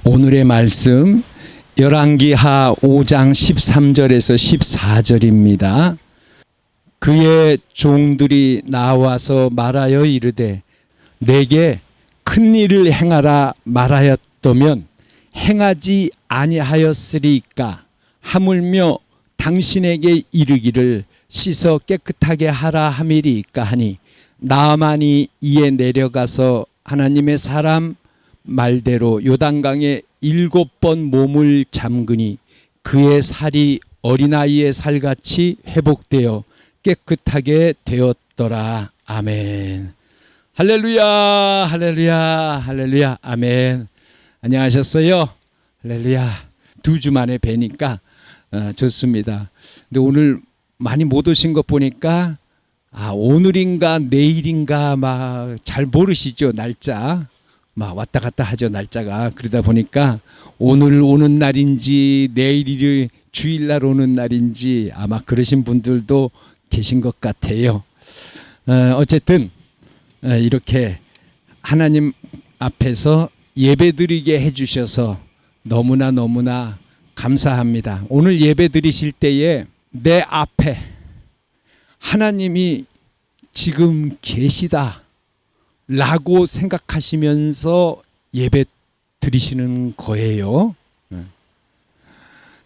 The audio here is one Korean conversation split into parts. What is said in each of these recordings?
오늘의 말씀 열왕기하 5장 13절에서 14절입니다. 그의 종들이 나와서 말하여 이르되 내게 큰 일을 행하라 말하였더면 행하지 아니하였으리까 하물며 당신에게 이르기를 씻어 깨끗하게 하라 함이리까 하니 나아만이 이에 내려가서 하나님의 사람 말대로 요단강에 7번 몸을 잠그니 그의 살이 어린아이의 살같이 회복되어 깨끗하게 되었더라. 아멘. 할렐루야, 할렐루야, 할렐루야, 아멘. 안녕하셨어요? 할렐루야. 2주 만에 뵈니까 좋습니다. 근데 오늘 많이 못 오신 것 보니까 오늘인가 내일인가 막 잘 모르시죠, 날짜. 막 왔다 갔다 하죠, 날짜가. 그러다 보니까 오늘 오는 날인지 내일이 주일날 오는 날인지 아마 그러신 분들도 계신 것 같아요. 어쨌든 이렇게 하나님 앞에서 예배드리게 해주셔서 너무나 감사합니다. 오늘 예배 드리실 때에 내 앞에 하나님이 지금 계시다 라고 생각하시면서 예배 드리시는 거예요.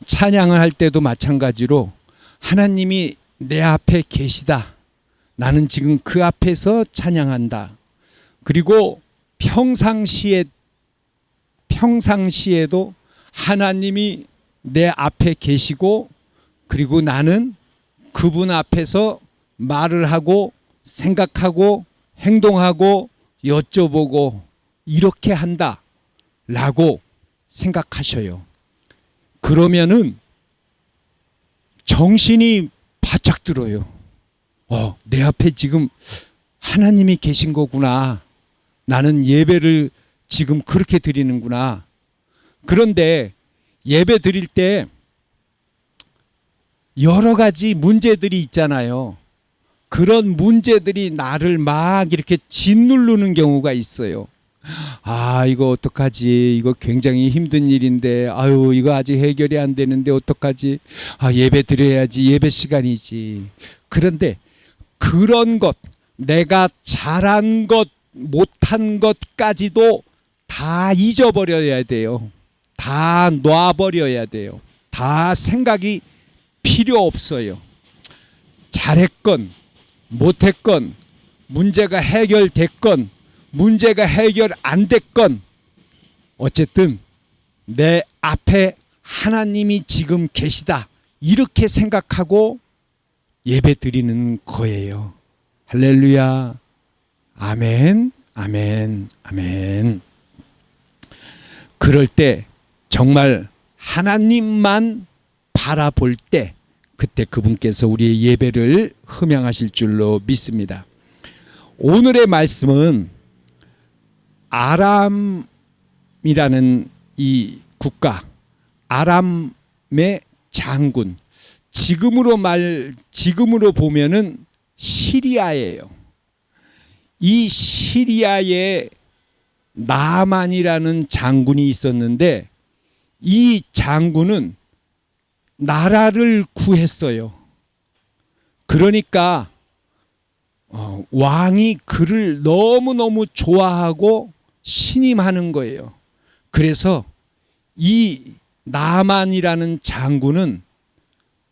찬양을 할 때도 마찬가지로 하나님이 내 앞에 계시다. 나는 지금 그 앞에서 찬양한다. 그리고 평상시에도 하나님이 내 앞에 계시고 그리고 나는 그분 앞에서 말을 하고 생각하고 행동하고 여쭤보고 이렇게 한다 라고 생각하셔요. 그러면은 정신이 바짝 들어요. 내 앞에 지금 하나님이 계신 거구나. 나는 예배를 지금 그렇게 드리는구나. 그런데 예배 드릴 때 여러 가지 문제들이 있잖아요. 그런 문제들이 나를 막 이렇게 짓누르는 경우가 있어요. 이거 어떡하지? 이거 굉장히 힘든 일인데, 이거 아직 해결이 안 되는데 어떡하지? 예배 드려야지. 예배 시간이지. 그런데 그런 것, 내가 잘한 것, 못한 것까지도 다 잊어버려야 돼요. 다 놔버려야 돼요. 다 생각이 필요 없어요. 잘했건 못했건 문제가 해결됐건 문제가 해결 안 됐건 어쨌든 내 앞에 하나님이 지금 계시다 이렇게 생각하고 예배 드리는 거예요. 할렐루야. 아멘, 아멘, 아멘. 그럴 때 정말 하나님만 바라볼 때 그때 그분께서 우리의 예배를 흠양하실 줄로 믿습니다. 오늘의 말씀은 아람이라는 이 국가, 아람의 장군, 지금으로 보면은 시리아예요. 이 시리아에 나아만이라는 장군이 있었는데 이 장군은 나라를 구했어요. 그러니까 왕이 그를 너무너무 좋아하고 신임하는 거예요. 그래서 이 나아만이라는 장군은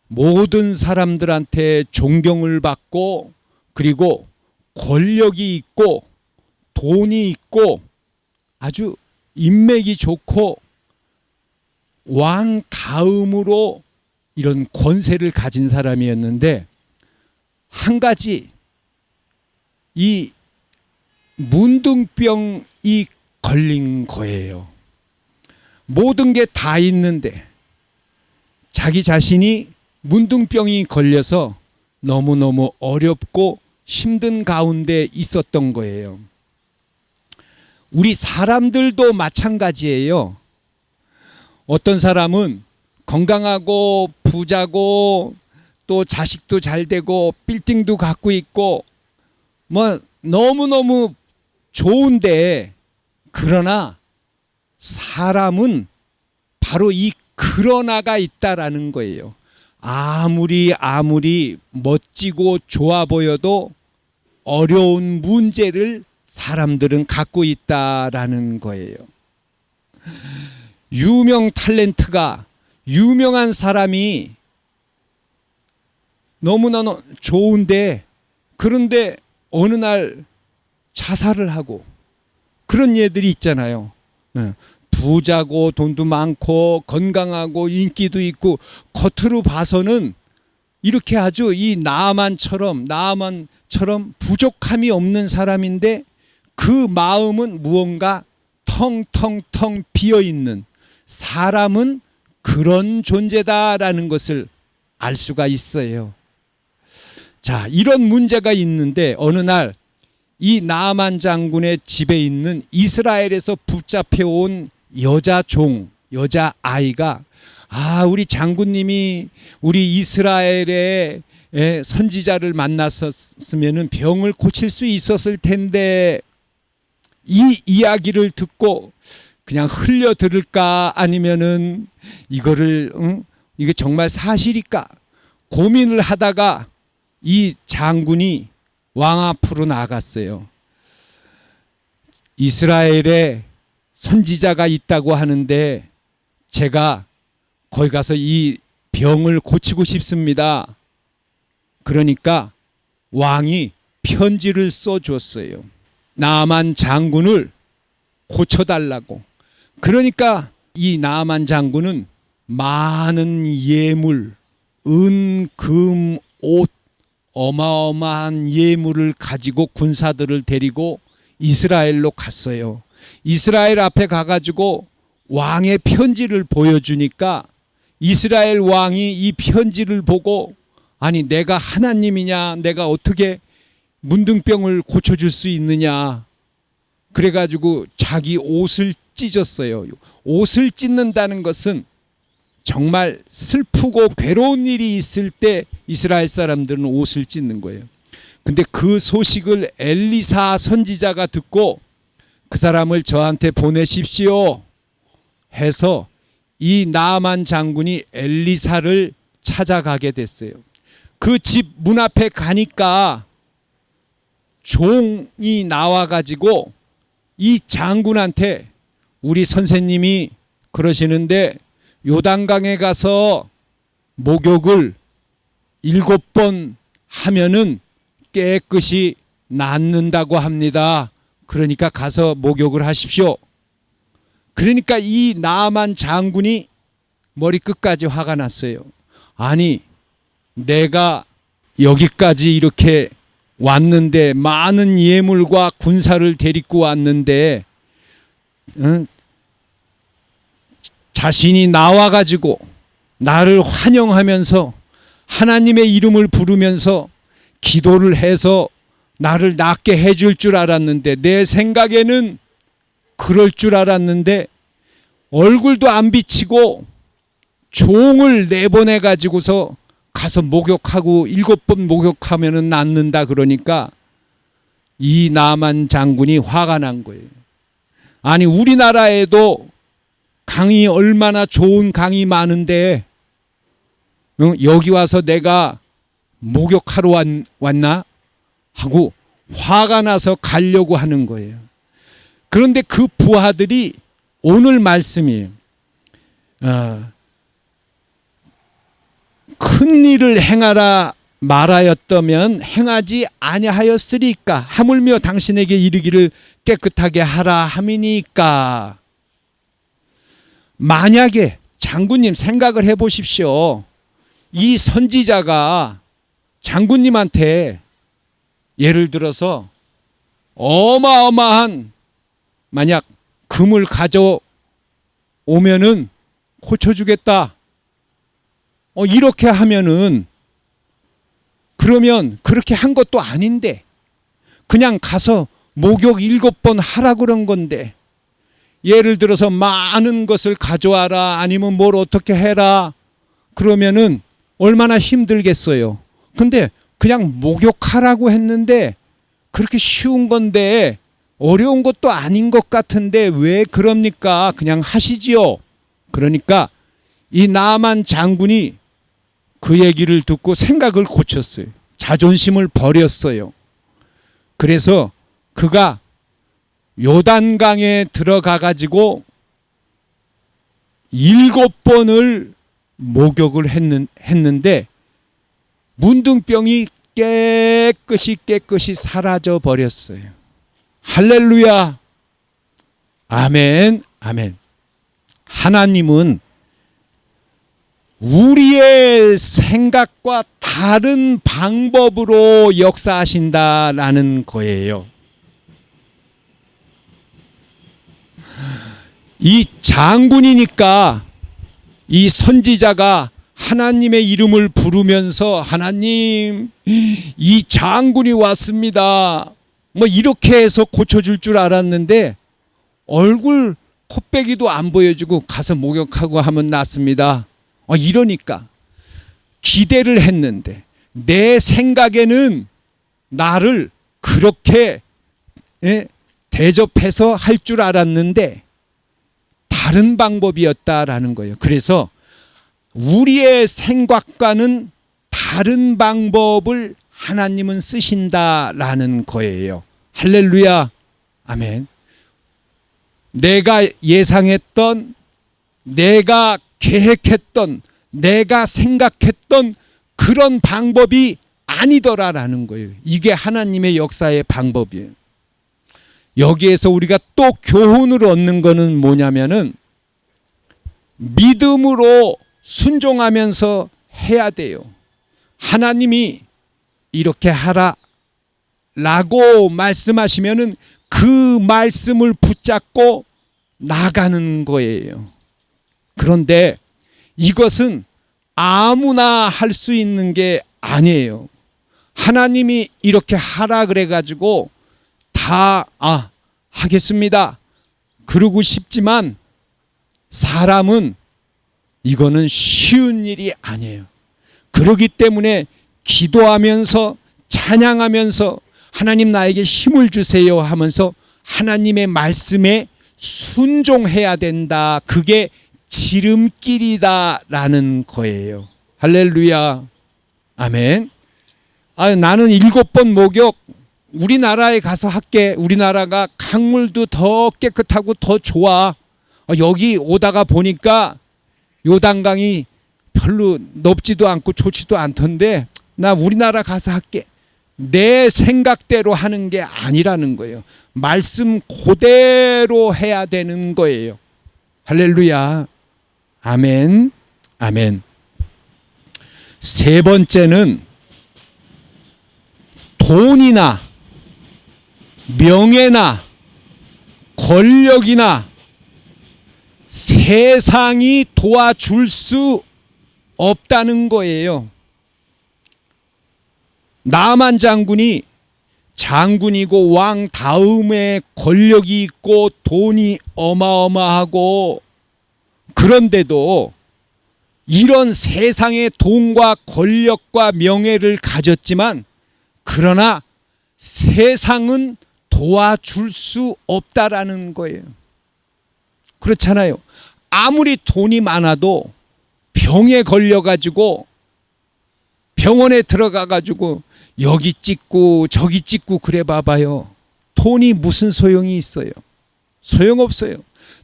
모든 사람들한테 존경을 받고 그리고 권력이 있고 돈이 있고 아주 인맥이 좋고 왕 다음으로 이런 권세를 가진 사람이었는데 한 가지 이 문둥병이 걸린 거예요. 모든 게 다 있는데 자기 자신이 문둥병이 걸려서 너무너무 어렵고 힘든 가운데 있었던 거예요. 우리 사람들도 마찬가지예요. 어떤 사람은 건강하고 부자고 또 자식도 잘 되고 빌딩도 갖고 있고 뭐 너무너무 좋은데 그러나 사람은 바로 이 그러나가 있다라는 거예요. 아무리 멋지고 좋아 보여도 어려운 문제를 사람들은 갖고 있다라는 거예요. 유명 탤런트가, 유명한 사람이 너무나 좋은데, 그런데 어느 날 자살을 하고, 그런 예들이 있잖아요. 부자고 돈도 많고 건강하고 인기도 있고 겉으로 봐서는 이렇게 아주 이 나아만처럼 부족함이 없는 사람인데 그 마음은 무언가 텅텅텅 비어있는, 사람은 그런 존재다라는 것을 알 수가 있어요. 자, 이런 문제가 있는데 어느 날 이 나아만 장군의 집에 있는 이스라엘에서 붙잡혀온 여자아이가, 우리 장군님이 우리 이스라엘의 선지자를 만났었으면 병을 고칠 수 있었을 텐데, 이 이야기를 듣고 그냥 흘려 들을까 아니면은 이게 정말 사실일까 고민을 하다가 이 장군이 왕 앞으로 나갔어요. 이스라엘에 선지자가 있다고 하는데 제가 거기 가서 이 병을 고치고 싶습니다. 그러니까 왕이 편지를 써줬어요. 나아만 장군을 고쳐달라고. 그러니까 이 나아만 장군은 많은 예물, 은, 금, 옷, 어마어마한 예물을 가지고 군사들을 데리고 이스라엘로 갔어요. 이스라엘 앞에 가가지고 왕의 편지를 보여주니까 이스라엘 왕이 이 편지를 보고, 아니 내가 하나님이냐, 내가 어떻게 문둥병을 고쳐줄 수 있느냐, 그래가지고 자기 옷을 찢었어요. 옷을 찢는다는 것은 정말 슬프고 괴로운 일이 있을 때 이스라엘 사람들은 옷을 찢는 거예요. 근데 그 소식을 엘리사 선지자가 듣고 그 사람을 저한테 보내십시오 해서 이 나아만 장군이 엘리사를 찾아가게 됐어요. 그 집 문 앞에 가니까 종이 나와가지고 이 장군한테, 우리 선생님이 그러시는데 요단강에 가서 목욕을 7번 하면은 깨끗이 낫는다고 합니다. 그러니까 가서 목욕을 하십시오. 그러니까 이 나아만 장군이 머리끝까지 화가 났어요. 아니 내가 여기까지 이렇게 왔는데, 많은 예물과 군사를 데리고 왔는데, 자신이 나와가지고 나를 환영하면서 하나님의 이름을 부르면서 기도를 해서 나를 낫게 해줄 줄 알았는데, 내 생각에는 그럴 줄 알았는데 얼굴도 안 비치고 종을 내보내가지고서 가서 목욕하고 7번 목욕하면은 낫는다 그러니까 이 나아만 장군이 화가 난 거예요. 아니 우리나라에도 강이 얼마나 좋은 강이 많은데 여기 와서 내가 목욕하러 왔나 하고 화가 나서 가려고 하는 거예요. 그런데 그 부하들이 오늘 말씀이에요. 큰 일을 행하라 말하였다면 행하지 아니하였으리까, 하물며 당신에게 이르기를 깨끗하게 하라 함이니까. 만약에 장군님 생각을 해보십시오. 이 선지자가 장군님한테 예를 들어서 어마어마한 만약 금을 가져오면은 고쳐주겠다, 이렇게 하면은, 그러면 그렇게 한 것도 아닌데 그냥 가서 목욕 7번 하라 그런 건데, 예를 들어서 많은 것을 가져와라 아니면 뭘 어떻게 해라 그러면은 얼마나 힘들겠어요. 근데 그냥 목욕하라고 했는데 그렇게 쉬운 건데 어려운 것도 아닌 것 같은데 왜 그럽니까? 그냥 하시지요. 그러니까 이 나만 장군이 그 얘기를 듣고 생각을 고쳤어요. 자존심을 버렸어요. 그래서 그가 요단강에 들어가 가지고 7번을 목욕을 했는데 문둥병이 깨끗이 사라져 버렸어요. 할렐루야. 아멘. 아멘. 하나님은 우리의 생각과 다른 방법으로 역사하신다라는 거예요. 이 장군이니까 이 선지자가 하나님의 이름을 부르면서 하나님, 이 장군이 왔습니다. 뭐 이렇게 해서 고쳐줄 줄 알았는데 얼굴 코빼기도 안 보여주고 가서 목욕하고 하면 낫습니다. 이러니까 기대를 했는데 내 생각에는 나를 그렇게 대접해서 할 줄 알았는데 다른 방법이었다라는 거예요. 그래서 우리의 생각과는 다른 방법을 하나님은 쓰신다라는 거예요. 할렐루야. 아멘. 내가 예상했던, 내가 계획했던, 내가 생각했던 그런 방법이 아니더라라는 거예요. 이게 하나님의 역사의 방법이에요. 여기에서 우리가 또 교훈을 얻는 것은 뭐냐면은 믿음으로 순종하면서 해야 돼요. 하나님이 이렇게 하라 라고 말씀하시면은 그 말씀을 붙잡고 나가는 거예요. 그런데 이것은 아무나 할 수 있는 게 아니에요. 하나님이 이렇게 하라 그래가지고 다 하겠습니다 그러고 싶지만 사람은 이거는 쉬운 일이 아니에요. 그렇기 때문에 기도하면서 찬양하면서 하나님 나에게 힘을 주세요 하면서 하나님의 말씀에 순종해야 된다. 그게 지름길이다라는 거예요. 할렐루야. 아멘. 나는 7번 목욕 우리나라에 가서 할게. 우리나라가 강물도 더 깨끗하고 더 좋아. 여기 오다가 보니까 요단강이 별로 높지도 않고 좋지도 않던데 나 우리나라 가서 할게. 내 생각대로 하는 게 아니라는 거예요. 말씀 그대로 해야 되는 거예요. 할렐루야. 아멘. 아멘. 세 번째는 돈이나 명예나 권력이나 세상이 도와줄 수 없다는 거예요. 나만 장군이 장군이고 왕 다음에 권력이 있고 돈이 어마어마하고 그런데도 이런 세상의 돈과 권력과 명예를 가졌지만 그러나 세상은 도와줄 수 없다라는 거예요. 그렇잖아요. 아무리 돈이 많아도 병에 걸려가지고 병원에 들어가가지고 여기 찍고 저기 찍고 그래 봐봐요. 돈이 무슨 소용이 있어요? 소용없어요.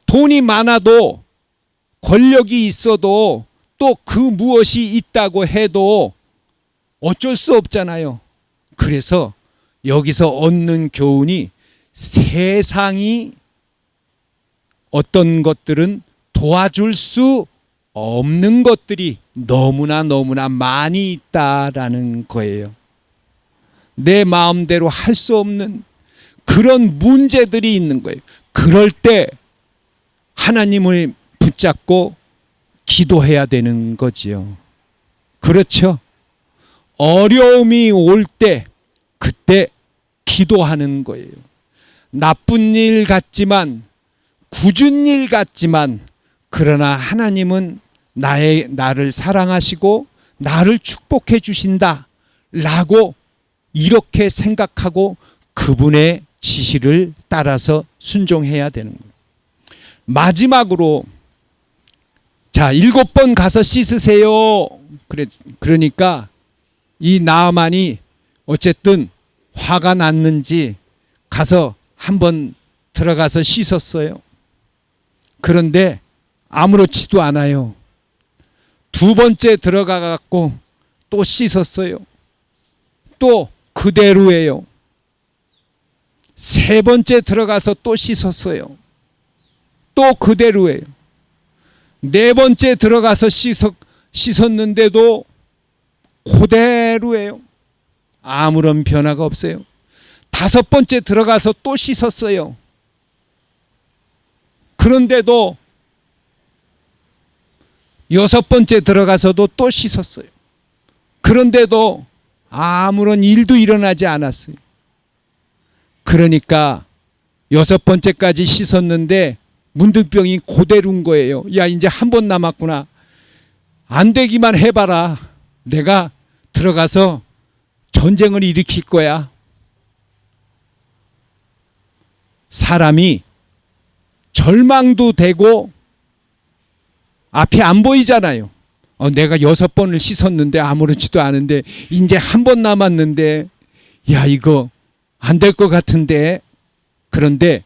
돈이 많아도 권력이 있어도 또 그 무엇이 있다고 해도 어쩔 수 없잖아요. 그래서 여기서 얻는 교훈이 세상이 어떤 것들은 도와줄 수 없는 것들이 너무나 많이 있다라는 거예요. 내 마음대로 할 수 없는 그런 문제들이 있는 거예요. 그럴 때 하나님을 붙잡고 기도해야 되는 거지요. 그렇죠? 어려움이 올 때 그때 기도하는 거예요. 나쁜 일 같지만 굳은 일 같지만 그러나 하나님은 나를 사랑하시고 나를 축복해 주신다 라고 이렇게 생각하고 그분의 지시를 따라서 순종해야 되는 거예요. 마지막으로 자 7번 가서 씻으세요. 그러니까 이 나아만이 어쨌든 화가 났는지 가서 한번 들어가서 씻었어요. 그런데 아무렇지도 않아요. 2번째 들어가 갖고 또 씻었어요. 또 그대로예요. 3번째 들어가서 또 씻었어요. 또 그대로예요. 4번째 들어가서 씻었는데도 그대로예요. 아무런 변화가 없어요. 5번째 들어가서 또 씻었어요. 그런데도 6번째 들어가서도 또 씻었어요. 그런데도 아무런 일도 일어나지 않았어요. 그러니까 6번째까지 씻었는데 문둥병이 그대로인 거예요. 야, 이제 한 번 남았구나. 안 되기만 해봐라. 내가 들어가서 전쟁을 일으킬 거야. 사람이 절망도 되고 앞이 안 보이잖아요. 내가 6번을 씻었는데 아무렇지도 않은데 이제 한 번 남았는데 야, 이거 안 될 것 같은데. 그런데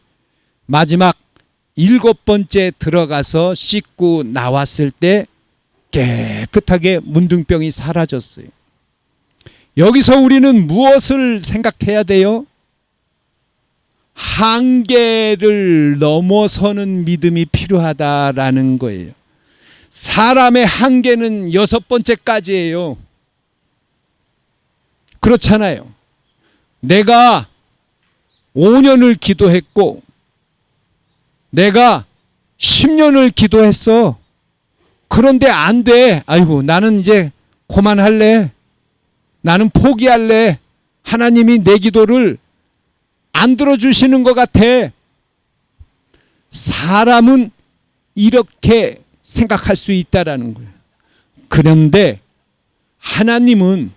마지막 7번째 들어가서 씻고 나왔을 때 깨끗하게 문둥병이 사라졌어요. 여기서 우리는 무엇을 생각해야 돼요? 한계를 넘어서는 믿음이 필요하다라는 거예요. 사람의 한계는 6번째까지예요. 그렇잖아요. 내가 5년을 기도했고 내가 10년을 기도했어. 그런데 안 돼. 아이고, 나는 이제 그만할래. 나는 포기할래. 하나님이 내 기도를 안 들어주시는 것 같아. 사람은 이렇게 생각할 수 있다라는 거예요. 그런데 하나님이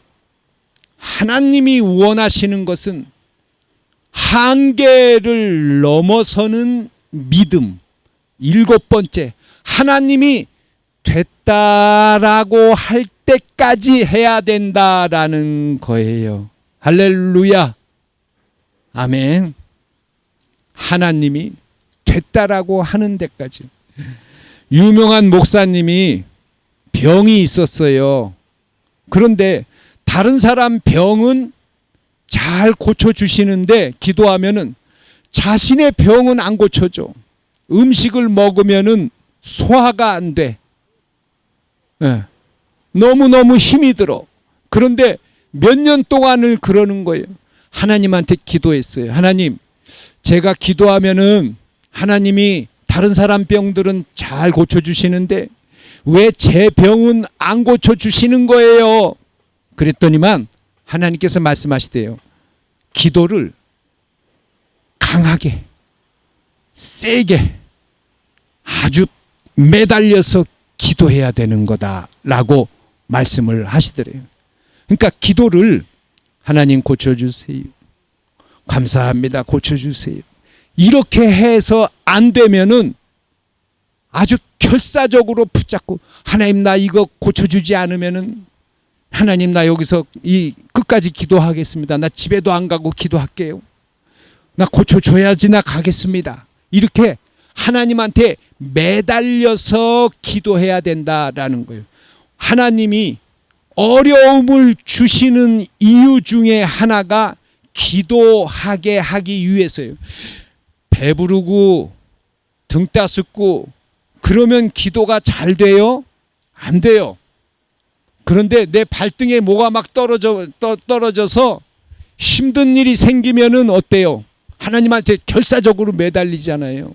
원하시는 것은 한계를 넘어서는 믿음. 7번째, 하나님이 됐다라고 할 때까지 해야 된다라는 거예요. 할렐루야. 아멘. 하나님이 됐다라고 하는 데까지. 유명한 목사님이 병이 있었어요. 그런데 다른 사람 병은 잘 고쳐주시는데 기도하면은 자신의 병은 안 고쳐줘. 음식을 먹으면은 소화가 안 돼. 너무너무 힘이 들어. 그런데 몇 년 동안을 그러는 거예요. 하나님한테 기도했어요. 하나님, 제가 기도하면은 하나님이 다른 사람 병들은 잘 고쳐주시는데 왜 제 병은 안 고쳐주시는 거예요? 그랬더니만 하나님께서 말씀하시대요. 기도를 강하게, 세게, 아주 매달려서 기도해야 되는 거다라고 말씀을 하시더래요. 그러니까 기도를 하나님 고쳐주세요. 감사합니다. 고쳐주세요. 이렇게 해서 안 되면은 아주 결사적으로 붙잡고 하나님 나 이거 고쳐주지 않으면은 하나님 나 여기서 이 끝까지 기도하겠습니다. 나 집에도 안 가고 기도할게요. 나 고쳐줘야지 나 가겠습니다. 이렇게 하나님한테 매달려서 기도해야 된다라는 거예요. 하나님이 어려움을 주시는 이유 중에 하나가 기도하게 하기 위해서예요. 배부르고 등 따숩고 그러면 기도가 잘 돼요? 안 돼요. 그런데 내 발등에 뭐가 막 떨어져서 힘든 일이 생기면은 어때요? 하나님한테 결사적으로 매달리잖아요.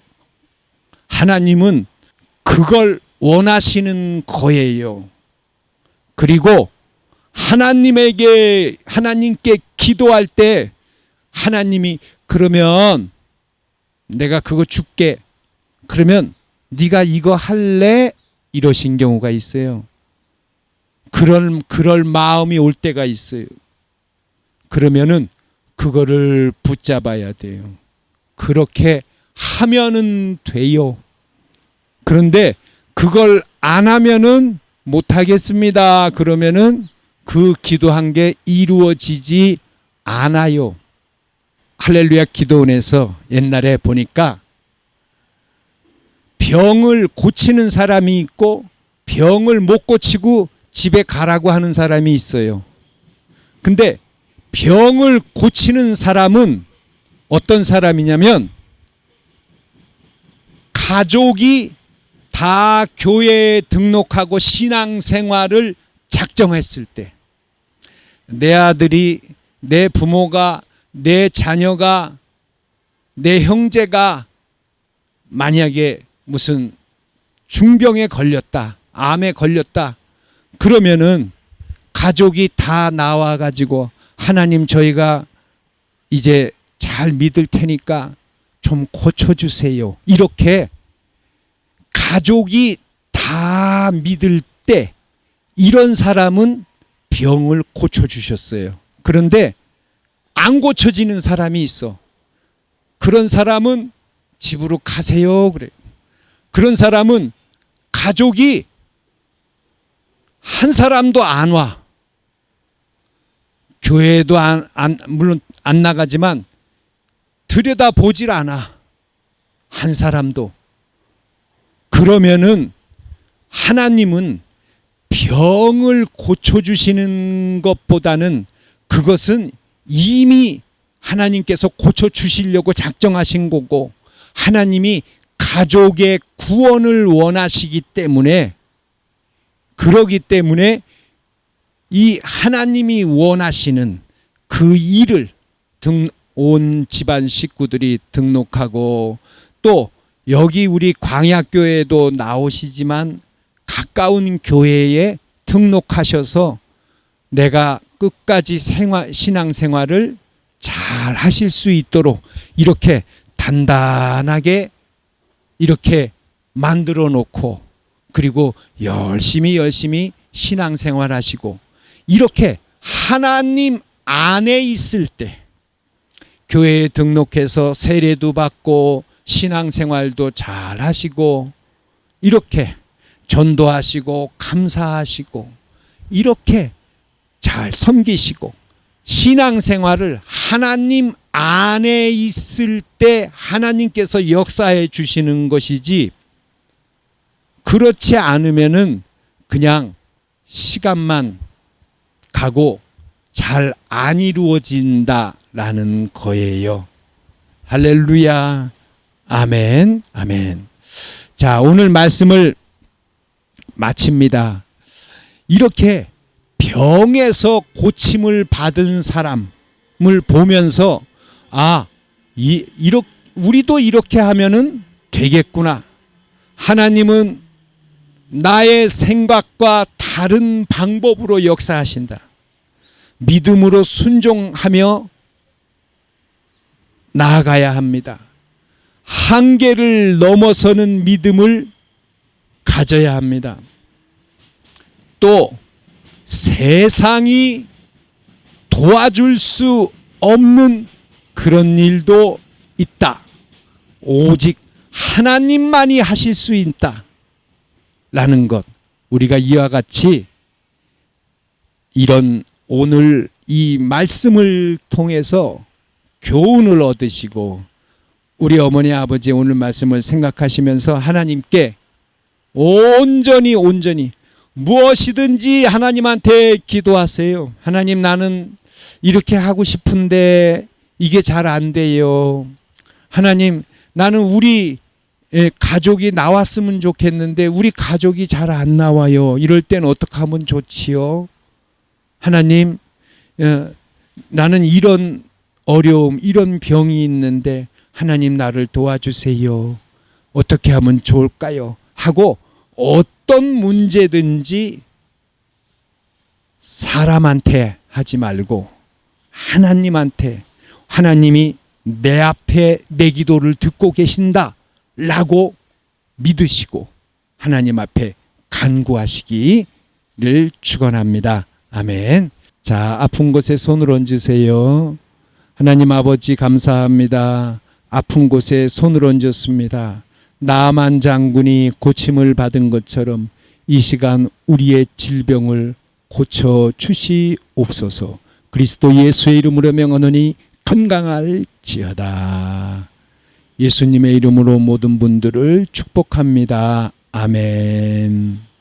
하나님은 그걸 원하시는 거예요. 그리고 하나님께 기도할 때 하나님이 그러면 내가 그거 줄게. 그러면 네가 이거 할래? 이러신 경우가 있어요. 그럴 마음이 올 때가 있어요. 그러면은 그거를 붙잡아야 돼요. 그렇게 하면은 돼요. 그런데 그걸 안 하면은 못 하겠습니다. 그러면은 그 기도한 게 이루어지지 않아요. 할렐루야 기도원에서 옛날에 보니까 병을 고치는 사람이 있고 병을 못 고치고 집에 가라고 하는 사람이 있어요. 근데 병을 고치는 사람은 어떤 사람이냐면 가족이 다 교회에 등록하고 신앙생활을 작정했을 때 내 아들이, 내 부모가, 내 자녀가, 내 형제가 만약에 무슨 중병에 걸렸다, 암에 걸렸다, 그러면은 가족이 다 나와가지고 하나님 저희가 이제 잘 믿을 테니까 좀 고쳐주세요. 이렇게 가족이 다 믿을 때 이런 사람은 병을 고쳐주셨어요. 그런데 안 고쳐지는 사람이 있어. 그런 사람은 집으로 가세요. 그래. 그런 사람은 가족이 한 사람도 안 와. 교회에도 물론 안 나가지만 들여다보질 않아. 한 사람도. 그러면은 하나님은 병을 고쳐주시는 것보다는 그것은 이미 하나님께서 고쳐주시려고 작정하신 거고 하나님이 가족의 구원을 원하시기 때문에 그러기 때문에 이 하나님이 원하시는 그 일을 온 집안 식구들이 등록하고 또 여기 우리 광야교회도 나오시지만 가까운 교회에 등록하셔서 내가 끝까지 신앙생활을 잘 하실 수 있도록 이렇게 단단하게 이렇게 만들어 놓고 그리고 열심히 신앙생활 하시고 이렇게 하나님 안에 있을 때 교회에 등록해서 세례도 받고 신앙생활도 잘 하시고 이렇게 전도하시고 감사하시고 이렇게 잘 섬기시고 신앙생활을 하나님 안에 있을 때 하나님께서 역사해 주시는 것이지 그렇지 않으면은 그냥 시간만 가고 잘 안 이루어진다라는 거예요. 할렐루야. 아멘. 아멘. 자, 오늘 말씀을 마칩니다. 이렇게 병에서 고침을 받은 사람을 보면서 우리도 이렇게 하면은 되겠구나. 하나님은 나의 생각과 다른 방법으로 역사하신다. 믿음으로 순종하며 나아가야 합니다. 한계를 넘어서는 믿음을 가져야 합니다. 또 세상이 도와줄 수 없는 그런 일도 있다. 오직 하나님만이 하실 수 있다. 라는 것. 우리가 이와 같이 이런 오늘 이 말씀을 통해서 교훈을 얻으시고 우리 어머니 아버지 오늘 말씀을 생각하시면서 하나님께 온전히 무엇이든지 하나님한테 기도하세요. 하나님 나는 이렇게 하고 싶은데 이게 잘 안 돼요. 하나님 나는 우리 가족이 나왔으면 좋겠는데 우리 가족이 잘 안 나와요. 이럴 땐 어떻게 하면 좋지요? 하나님 나는 이런 어려움 이런 병이 있는데 하나님 나를 도와주세요. 어떻게 하면 좋을까요? 하고 어떤 문제든지 사람한테 하지 말고 하나님한테 하나님이 내 앞에 내 기도를 듣고 계신다 라고 믿으시고 하나님 앞에 간구하시기를 축원합니다. 아멘. 자, 아픈 곳에 손을 얹으세요. 하나님 아버지 감사합니다. 아픈 곳에 손을 얹었습니다. 나만 장군이 고침을 받은 것처럼 이 시간 우리의 질병을 고쳐 주시옵소서. 그리스도 예수의 이름으로 명하노니 건강할지어다. 예수님의 이름으로 모든 분들을 축복합니다. 아멘.